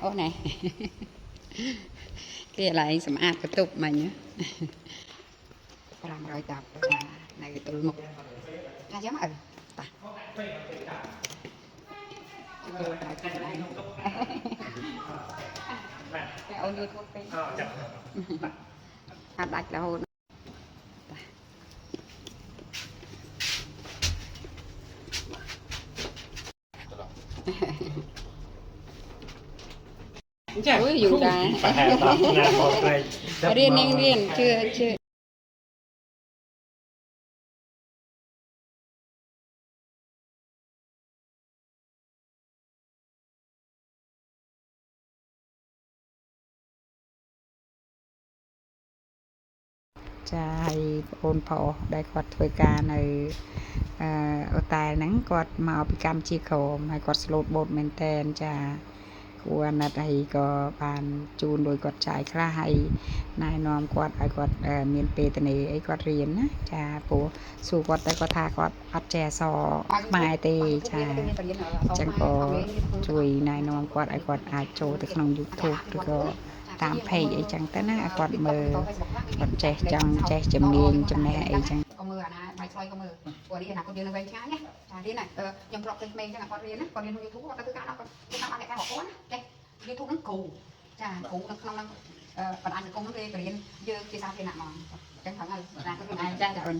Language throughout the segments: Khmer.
ô này kia lại sầm ạt cái tục mà nhá làm rồi tập này tụi một ra giống ta cái ôn như thuốc bên đặt là hồn ui dù ra riêng chưa trai ôn phòได้กอดធ្វើការនៅអូតែហ្នឹងគាត់មកពីកម្ពុជាក្រមហើយគាត់ស្លូតបូតមែនតែនចាគួរអាណិតហើយក៏បានជូនលុយគាត់ចាយខ្លះហើយណែនាំគាត់ឲ្យគាត់មានពេលតនេអីគាត់រៀនណាចាព្រោះសួរគាត់ទៅគាត់ថាគាត់អត់ចេះអក្សរខ្មែរទេចាអញ្ចឹងក៏ជួយណែនាំគាត់ឲ្យគាត់អាចចូលទៅក្នុង YouTube ឬក៏តាមเพจអីចឹងទៅណាឲ្យគាត់មើលគាត់ចេះចង់ចេះជំនាញចំណេះអីចឹងក៏មើលអាណាបាយឆ្លុយក៏មើលព្រោះនេះអនាគតយើងនៅវែងឆ្ងាយណាចារៀនណាខ្ញុំប្រកពេញក្មេងចឹងគាត់រៀនណាគាត់រៀន YouTube គាត់ទៅធ្វើការដល់គាត់តាមបានតែការរបស់គាត់ណាចេះ YouTube ហ្នឹងគ្រូចាគ្រូនៅក្នុងហ្នឹងបណ្ដាញសង្គមហ្នឹងគេរៀនយើងជាសាធារណៈហ្មងអញ្ចឹងហ្នឹងហើយអនាគតខ្លួនឯងចាចាអូន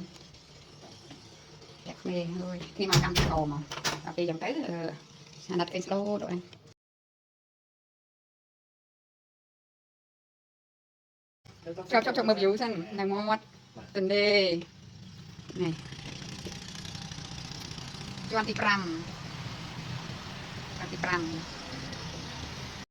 តែក្មេងហើយនេះមកកម្មវិធីអូមកដល់ពេលចឹងទៅអាណិតគេស្លូតដល់chọc mập view xem này mua mắt tình đề này cho ăn tí pram